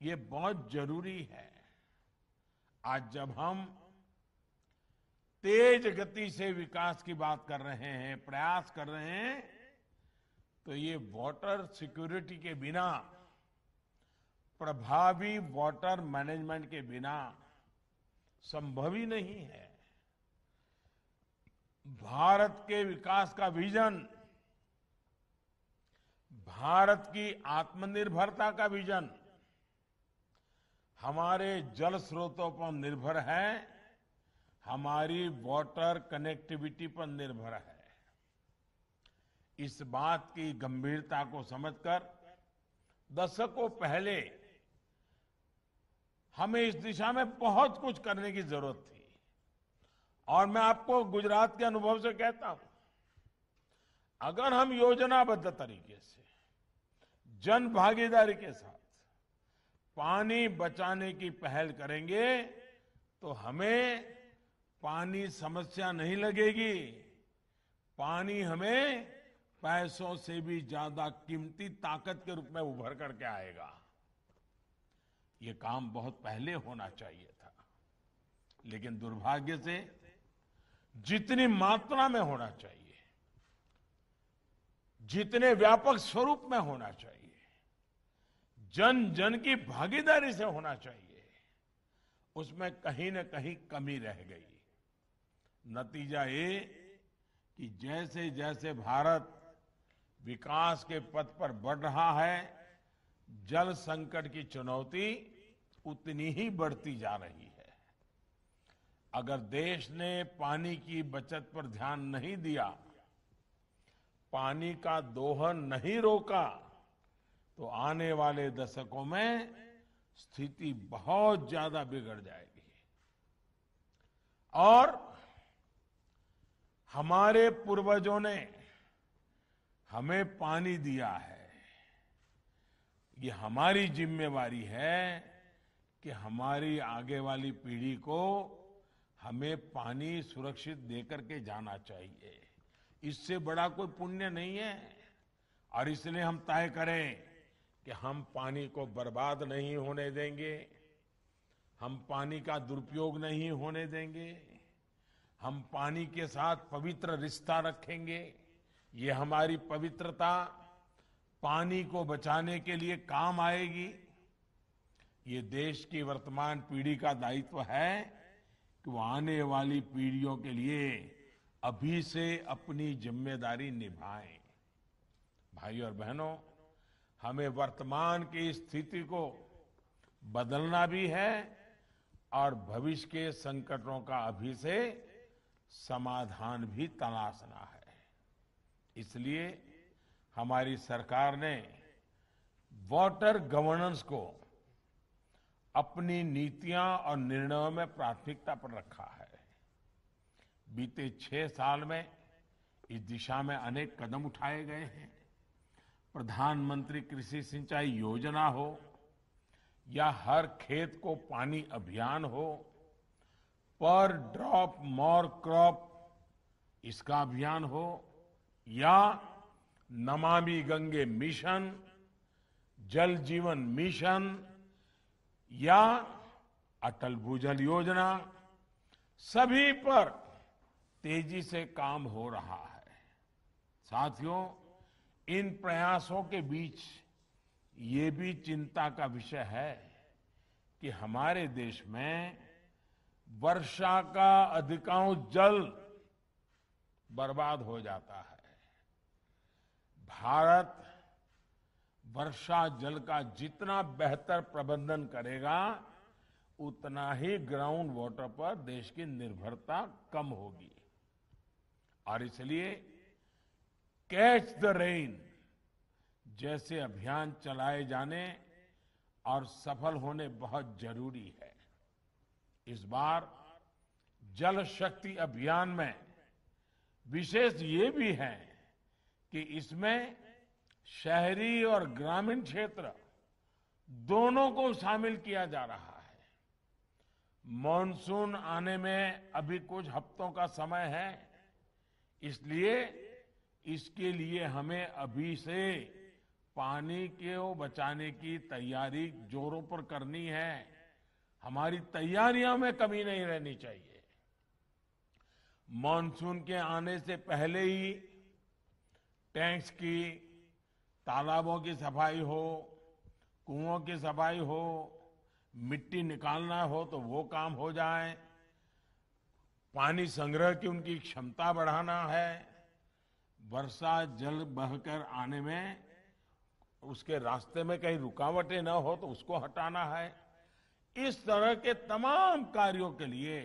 ये बहुत जरूरी है। आज जब हम तेज गति से विकास की बात कर रहे हैं, प्रयास कर रहे हैं, तो ये वाटर सिक्योरिटी के बिना, प्रभावी वाटर मैनेजमेंट के बिना संभव ही नहीं है। भारत के विकास का विजन, भारत की आत्मनिर्भरता का विजन हमारे जल स्रोतों पर निर्भर है, हमारी वाटर कनेक्टिविटी पर निर्भर है। इस बात की गंभीरता को समझकर दशकों पहले हमें इस दिशा में बहुत कुछ करने की जरूरत थी। और मैं आपको गुजरात के अनुभव से कहता हूं, अगर हम योजनाबद्ध तरीके से, जन भागीदारी के साथ पानी बचाने की पहल करेंगे तो हमें पानी समस्या नहीं लगेगी। पानी हमें पैसों से भी ज्यादा कीमती ताकत के रूप में उभर करके आएगा। ये काम बहुत पहले होना चाहिए था, लेकिन दुर्भाग्य से जितनी मात्रा में होना चाहिए, जितने व्यापक स्वरूप में होना चाहिए, जन जन की भागीदारी से होना चाहिए, उसमें कहीं न कहीं कमी रह गई। नतीजा ये कि जैसे जैसे भारत विकास के पथ पर बढ़ रहा है, जल संकट की चुनौती उतनी ही बढ़ती जा रही है। अगर देश ने पानी की बचत पर ध्यान नहीं दिया, पानी का दोहन नहीं रोका, तो आने वाले दशकों में स्थिति बहुत ज्यादा बिगड़ जाएगी। और हमारे पूर्वजों ने हमें पानी दिया है, ये हमारी जिम्मेवारी है कि हमारी आगे वाली पीढ़ी को हमें पानी सुरक्षित देकर के जाना चाहिए। इससे बड़ा कोई पुण्य नहीं है। और इसलिए हम तय करें कि हम पानी को बर्बाद नहीं होने देंगे, हम पानी का दुरुपयोग नहीं होने देंगे। हम पानी के साथ पवित्र रिश्ता रखेंगे। ये हमारी पवित्रता पानी को बचाने के लिए काम आएगी। ये देश की वर्तमान पीढ़ी का दायित्व है कि वो आने वाली पीढ़ियों के लिए अभी से अपनी जिम्मेदारी निभाएं। भाइयों और बहनों, हमें वर्तमान की स्थिति को बदलना भी है और भविष्य के संकटों का अभी से समाधान भी तलाशना है। इसलिए हमारी सरकार ने वाटर गवर्नेंस को अपनी नीतियां और निर्णयों में प्राथमिकता पर रखा है। बीते 6 साल में इस दिशा में अनेक कदम उठाए गए हैं। प्रधानमंत्री कृषि सिंचाई योजना हो या हर खेत को पानी अभियान हो, पर ड्रॉप मोर क्रॉप इसका अभियान हो, या नमामि गंगे मिशन, जल जीवन मिशन या अटल भूजल योजना, सभी पर तेजी से काम हो रहा है। साथियों, इन प्रयासों के बीच ये भी चिंता का विषय है कि हमारे देश में वर्षा का अधिकांश जल बर्बाद हो जाता है। भारत वर्षा जल का जितना बेहतर प्रबंधन करेगा, उतना ही ग्राउंड वाटर पर देश की निर्भरता कम होगी। और इसलिए कैच द रेन जैसे अभियान चलाए जाने और सफल होने बहुत जरूरी है। इस बार जल शक्ति अभियान में विशेष ये भी है कि इसमें शहरी और ग्रामीण क्षेत्र दोनों को शामिल किया जा रहा है। मॉनसून आने में अभी कुछ हफ्तों का समय है, इसलिए इसके लिए हमें अभी से पानी को बचाने की तैयारी जोरों पर करनी है। हमारी तैयारियों में कमी नहीं रहनी चाहिए। मॉनसून के आने से पहले ही टैंक्स की, तालाबों की सफाई हो, कुओं की सफाई हो, मिट्टी निकालना हो तो वो काम हो जाए, पानी संग्रह की उनकी क्षमता बढ़ाना है, वर्षा जल बहकर आने में उसके रास्ते में कहीं रुकावटें न हो तो उसको हटाना है। इस तरह के तमाम कार्यों के लिए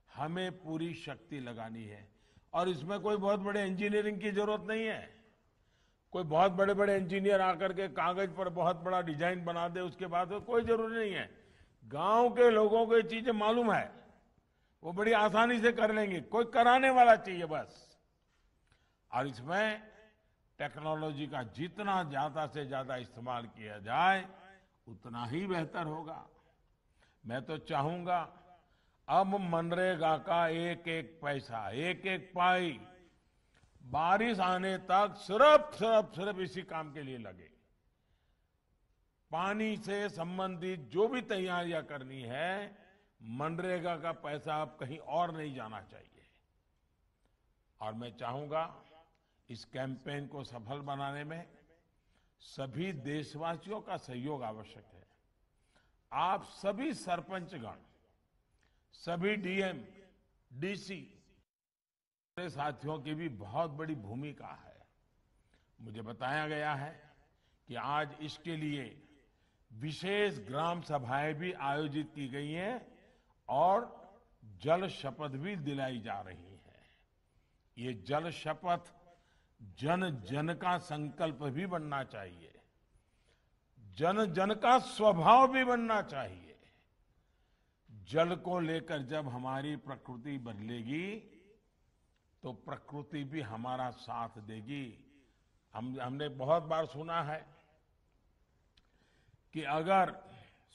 हमें पूरी शक्ति लगानी है। और इसमें कोई बहुत बड़े इंजीनियरिंग की जरूरत नहीं है। कोई बहुत बड़े बड़े इंजीनियर आकर के कागज पर बहुत बड़ा डिजाइन बना दे, उसके बाद कोई जरूरी नहीं है। गांव के लोगों को ये चीजें मालूम है, वो बड़ी आसानी से कर लेंगे। कोई कराने वाला चाहिए बस। और इसमें टेक्नोलॉजी का जितना ज्यादा से ज्यादा इस्तेमाल किया जाए उतना ही बेहतर होगा। मैं तो चाहूंगा अब मनरेगा का एक एक पैसा, एक एक पाई बारिश आने तक सिर्फ इसी काम के लिए लगे। पानी से संबंधित जो भी तैयारियां करनी है, मनरेगा का पैसा अब कहीं और नहीं जाना चाहिए। और मैं चाहूंगा इस कैंपेन को सफल बनाने में सभी देशवासियों का सहयोग आवश्यक है। आप सभी सरपंचगण, सभी डीएम, डीसी, मेरे साथियों की भी बहुत बड़ी भूमिका है। मुझे बताया गया है कि आज इसके लिए विशेष ग्राम सभाएं भी आयोजित की गई हैं और जल शपथ भी दिलाई जा रही है। ये जल शपथ जन जन का संकल्प भी बनना चाहिए, जन जन का स्वभाव भी बनना चाहिए। जल को लेकर जब हमारी प्रकृति बदलेगी तो प्रकृति भी हमारा साथ देगी। हमने बहुत बार सुना है कि अगर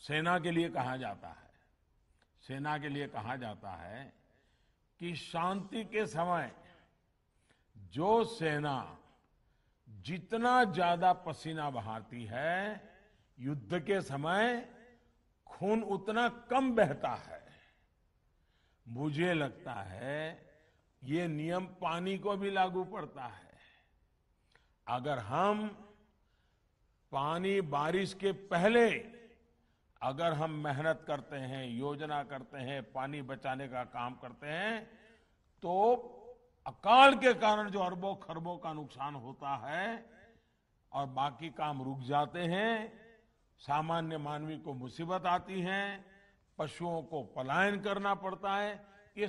सेना के लिए कहा जाता है कि शांति के समय जो सेना जितना ज्यादा पसीना बहाती है, युद्ध के समय खून उतना कम बहता है। मुझे लगता है ये नियम पानी को भी लागू पड़ता है। अगर हम पानी बारिश के पहले अगर हम मेहनत करते हैं, योजना करते हैं, पानी बचाने का काम करते हैं, तो अकाल के कारण जो अरबों खरबों का नुकसान होता है और बाकी काम रुक जाते हैं, सामान्य मानवी को मुसीबत आती है, पशुओं को पलायन करना पड़ता है, ये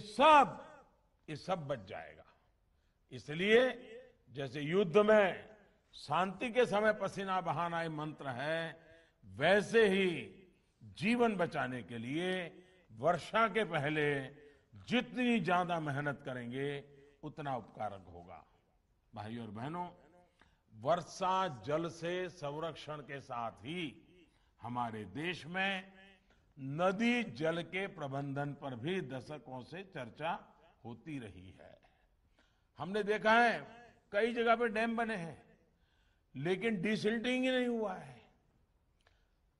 सब बच जाएगा। इसलिए जैसे युद्ध में शांति के समय पसीना बहाना ही मंत्र है, वैसे ही जीवन बचाने के लिए वर्षा के पहले जितनी ज्यादा मेहनत करेंगे उतना उपकारक होगा। भाइयों और बहनों, वर्षा जल से संरक्षण के साथ ही हमारे देश में नदी जल के प्रबंधन पर भी दशकों से चर्चा होती रही है। हमने देखा है कई जगह पे डैम बने हैं, लेकिन डिसिल्टिंग ही नहीं हुआ है।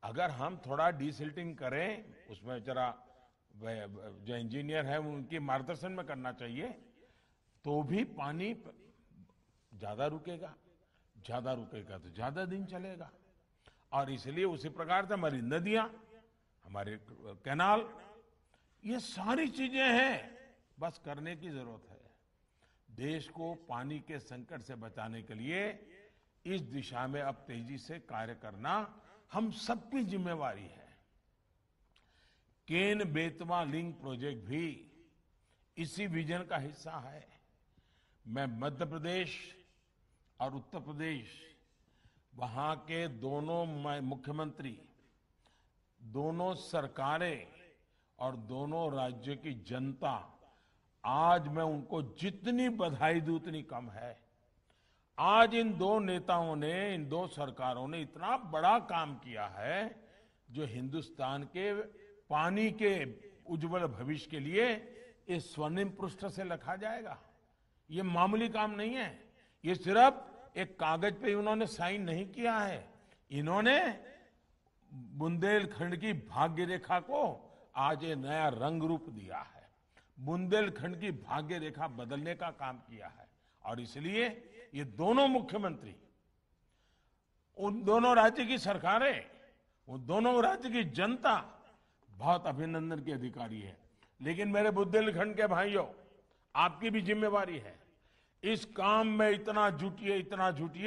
अगर हम थोड़ा डिसिल्टिंग करें, उसमें जरा जो इंजीनियर है उनकी मार्गदर्शन में करना चाहिए, तो भी पानी ज्यादा रुकेगा तो ज्यादा दिन चलेगा। और इसलिए उसी प्रकार से हमारी नदियां, हमारे कैनाल, ये सारी चीजें हैं, बस करने की जरूरत है। देश को पानी के संकट से बचाने के लिए इस दिशा में अब तेजी से कार्य करना हम सबकी जिम्मेवारी है। केन बेतवा लिंक प्रोजेक्ट भी इसी विजन का हिस्सा है। मैं मध्य प्रदेश और उत्तर प्रदेश, वहां के दोनों मुख्यमंत्री, दोनों सरकारें और दोनों राज्य की जनता, आज मैं उनको जितनी बधाई दूं उतनी कम है। आज इन दो नेताओं ने, इन दो सरकारों ने इतना बड़ा काम किया है जो हिंदुस्तान के पानी के उज्जवल भविष्य के लिए इस स्वर्णिम पृष्ठ से लिखा जाएगा। ये मामूली काम नहीं है। ये सिर्फ एक कागज पे उन्होंने साइन नहीं किया है, इन्होंने बुंदेलखंड की भाग्य रेखा को आज ये नया रंग रूप दिया है। बुंदेलखंड की भाग्य रेखा बदलने का काम किया है। और इसलिए ये दोनों मुख्यमंत्री, उन दोनों राज्य की सरकारें, उन दोनों राज्य की जनता बहुत अभिनंदन के अधिकारी है। लेकिन मेरे बुंदेलखंड के भाइयों, आपकी भी जिम्मेवारी है। इस काम में इतना जुटिए कि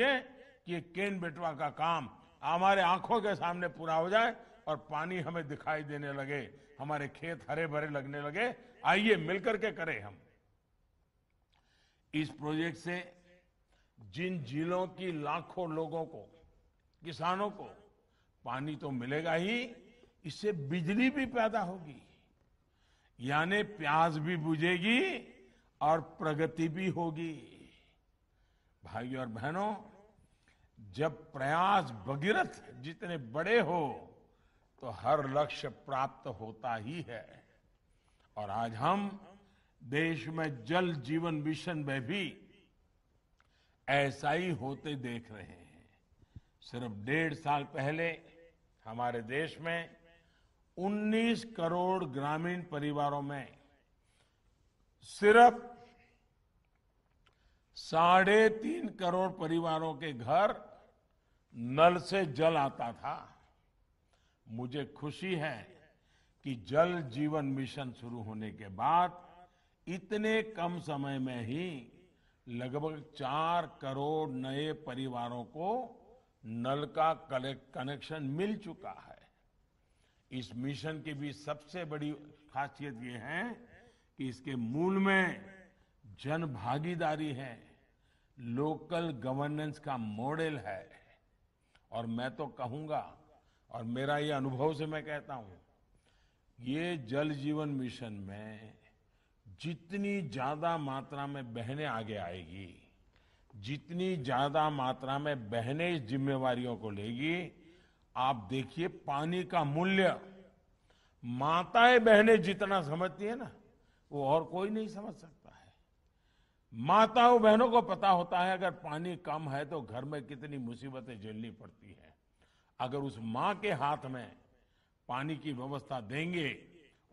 ये केन बेटवा का काम हमारे आंखों के सामने पूरा हो जाए और पानी हमें दिखाई देने लगे, हमारे खेत हरे भरे लगने लगे। आइए मिलकर के करें हम। इस प्रोजेक्ट से जिन जिलों की लाखों लोगों को, किसानों को पानी तो मिलेगा ही, इससे बिजली भी पैदा होगी, यानी प्यास भी बुझेगी और प्रगति भी होगी। भाइयों और बहनों, जब प्रयास भगीरथ जितने बड़े हो तो हर लक्ष्य प्राप्त होता ही है। और आज हम देश में जल जीवन मिशन में भी ऐसा ही होते देख रहे हैं। सिर्फ 1.5 साल पहले हमारे देश में 19 करोड़ ग्रामीण परिवारों में सिर्फ 3.5 करोड़ परिवारों के घर नल से जल आता था। मुझे खुशी है कि जल जीवन मिशन शुरू होने के बाद इतने कम समय में ही लगभग 4 करोड़ नए परिवारों को नल का कनेक्शन मिल चुका है। इस मिशन की भी सबसे बड़ी खासियत ये है कि इसके मूल में जन भागीदारी है, लोकल गवर्नेंस का मॉडल है। और मैं तो कहूंगा, और मेरा ये अनुभव से मैं कहता हूं, ये जल जीवन मिशन में जितनी ज्यादा मात्रा में बहनें आगे आएगी, जितनी ज्यादा मात्रा में बहनें इस जिम्मेवारियों को लेगी, आप देखिए पानी का मूल्य माताएं बहनें जितना समझती है ना, वो और कोई नहीं समझ सकता है। माताओं बहनों को पता होता है अगर पानी कम है तो घर में कितनी मुसीबतें झेलनी पड़ती है। अगर उस मां के हाथ में पानी की व्यवस्था देंगे,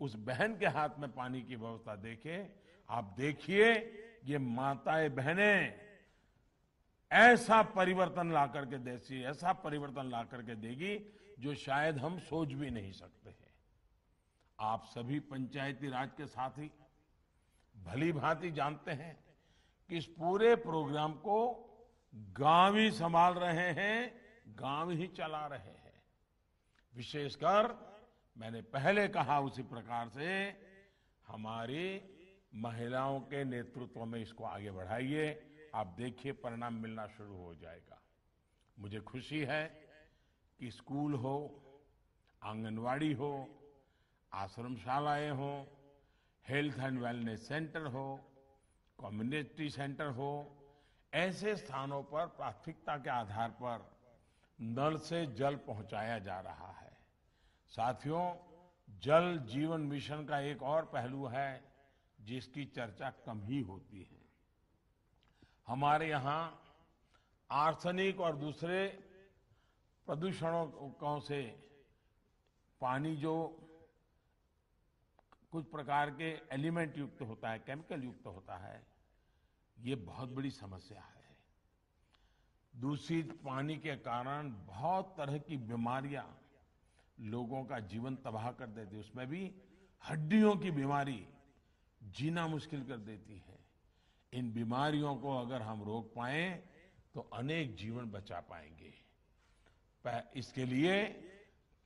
उस बहन के हाथ में पानी की व्यवस्था देखें। आप देखिए ये माताएं बहनें ऐसा परिवर्तन ला करके देसी, ऐसा परिवर्तन ला करके देगी जो शायद हम सोच भी नहीं सकते हैं। आप सभी पंचायती राज के साथी भली भांति जानते हैं कि इस पूरे प्रोग्राम को गांव ही संभाल रहे हैं, गांव ही चला रहे हैं। विशेषकर मैंने पहले कहा उसी प्रकार से हमारी महिलाओं के नेतृत्व में इसको आगे बढ़ाइए। आप देखिए परिणाम मिलना शुरू हो जाएगा। मुझे खुशी है कि स्कूल हो, आंगनवाड़ी हो, आश्रमशालाएं हो, हेल्थ एंड वेलनेस सेंटर हो, कम्युनिटी सेंटर हो, ऐसे स्थानों पर प्राथमिकता के आधार पर नल से जल पहुंचाया जा रहा है। साथियों, जल जीवन मिशन का एक और पहलू है जिसकी चर्चा कम ही होती है। हमारे यहाँ आर्सेनिक और दूसरे प्रदूषणों से पानी जो कुछ प्रकार के एलिमेंट युक्त होता है, केमिकल युक्त होता है, ये बहुत बड़ी समस्या है। दूषित पानी के कारण बहुत तरह की बीमारियां लोगों का जीवन तबाह कर देती है। उसमें भी हड्डियों की बीमारी जीना मुश्किल कर देती है। इन बीमारियों को अगर हम रोक पाएं तो अनेक जीवन बचा पाएंगे। इसके लिए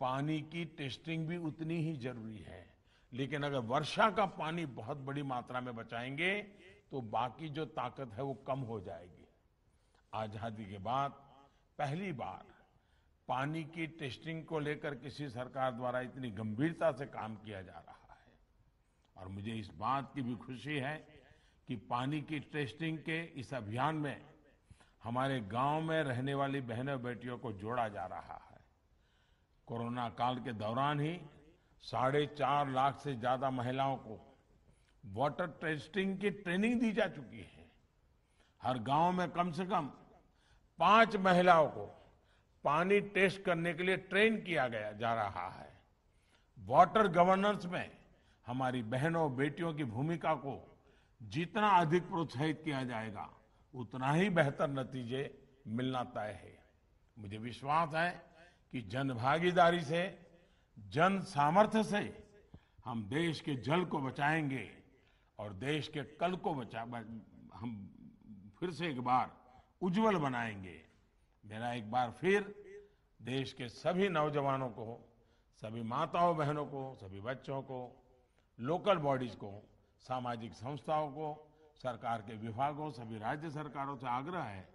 पानी की टेस्टिंग भी उतनी ही जरूरी है। लेकिन अगर वर्षा का पानी बहुत बड़ी मात्रा में बचाएंगे तो बाकी जो ताकत है वो कम हो जाएगी। आजादी के बाद पहली बार पानी की टेस्टिंग को लेकर किसी सरकार द्वारा इतनी गंभीरता से काम किया जा रहा है। और मुझे इस बात की भी खुशी है कि पानी की टेस्टिंग के इस अभियान में हमारे गांव में रहने वाली बहनों बेटियों को जोड़ा जा रहा है। कोरोना काल के दौरान ही 4.5 लाख से ज्यादा महिलाओं को वाटर टेस्टिंग की ट्रेनिंग दी जा चुकी है। हर गांव में कम से कम 5 महिलाओं को पानी टेस्ट करने के लिए ट्रेन किया गया जा रहा है। वाटर गवर्नेंस में हमारी बहनों बेटियों की भूमिका को जितना अधिक प्रोत्साहित किया जाएगा उतना ही बेहतर नतीजे मिलना तय है। मुझे विश्वास है कि जन भागीदारी से, जन सामर्थ्य से हम देश के जल को बचाएंगे और देश के कल को हम फिर से एक बार उज्जवल बनाएंगे। मेरा एक बार फिर देश के सभी नौजवानों को, सभी माताओं बहनों को, सभी बच्चों को, लोकल बॉडीज को, सामाजिक संस्थाओं को, सरकार के विभागों, सभी राज्य सरकारों से आग्रह है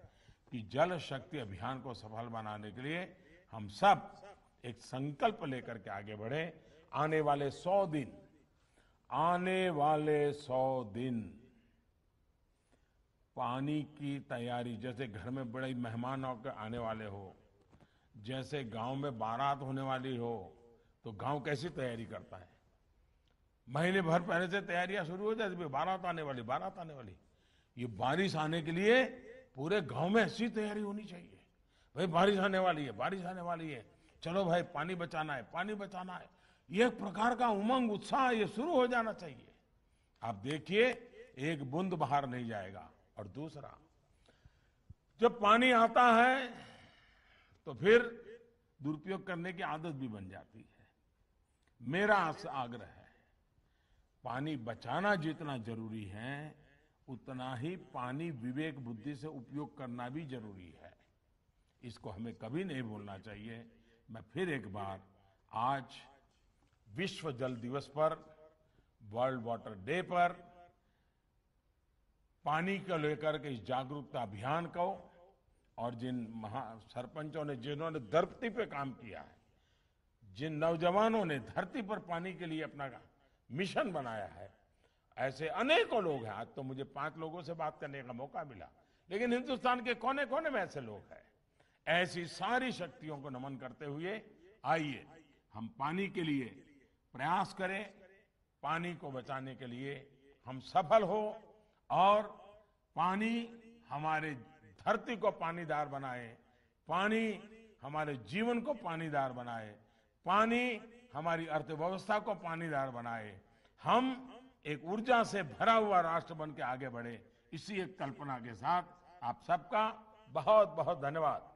कि जल शक्ति अभियान को सफल बनाने के लिए हम सब एक संकल्प लेकर के आगे बढ़े। आने वाले 100 दिन पानी की तैयारी, जैसे घर में बड़े मेहमान आने वाले हो, जैसे गांव में बारात होने वाली हो, तो गांव कैसी तैयारी करता है? महीने भर पहले से तैयारियां शुरू हो जाती है। बारात आने वाली। ये बारिश आने के लिए पूरे गांव में ऐसी तैयारी होनी चाहिए। भाई बारिश आने वाली है, चलो भाई पानी बचाना है। ये एक प्रकार का उमंग, उत्साह ये शुरू हो जाना चाहिए। आप देखिए एक बूंद बाहर नहीं जाएगा। और दूसरा, जब पानी आता है तो फिर दुरुपयोग करने की आदत भी बन जाती है। मेरा आग्रह है, पानी बचाना जितना जरूरी है उतना ही पानी विवेक बुद्धि से उपयोग करना भी जरूरी है। इसको हमें कभी नहीं भूलना चाहिए। मैं फिर एक बार आज विश्व जल दिवस पर, वर्ल्ड वाटर डे पर पानी को लेकर के इस जागरूकता अभियान को, और जिन सरपंचों ने, जिन्होंने धरती पे काम किया है, जिन नौजवानों ने धरती पर पानी के लिए अपना मिशन बनाया है, ऐसे अनेकों लोग हैं। आज तो मुझे 5 लोगों से बात करने का मौका मिला, लेकिन हिंदुस्तान के कोने कोने में ऐसे लोग हैं। ऐसी सारी शक्तियों को नमन करते हुए आइए हम पानी के लिए प्रयास करें, पानी को बचाने के लिए हम सफल हो और पानी हमारे धरती को पानीदार बनाए, पानी हमारे जीवन को पानीदार बनाए, पानी हमारी अर्थव्यवस्था को पानीदार बनाए, हम एक ऊर्जा से भरा हुआ राष्ट्र बन के आगे बढ़े, इसी एक कल्पना के साथ आप सबका बहुत बहुत धन्यवाद।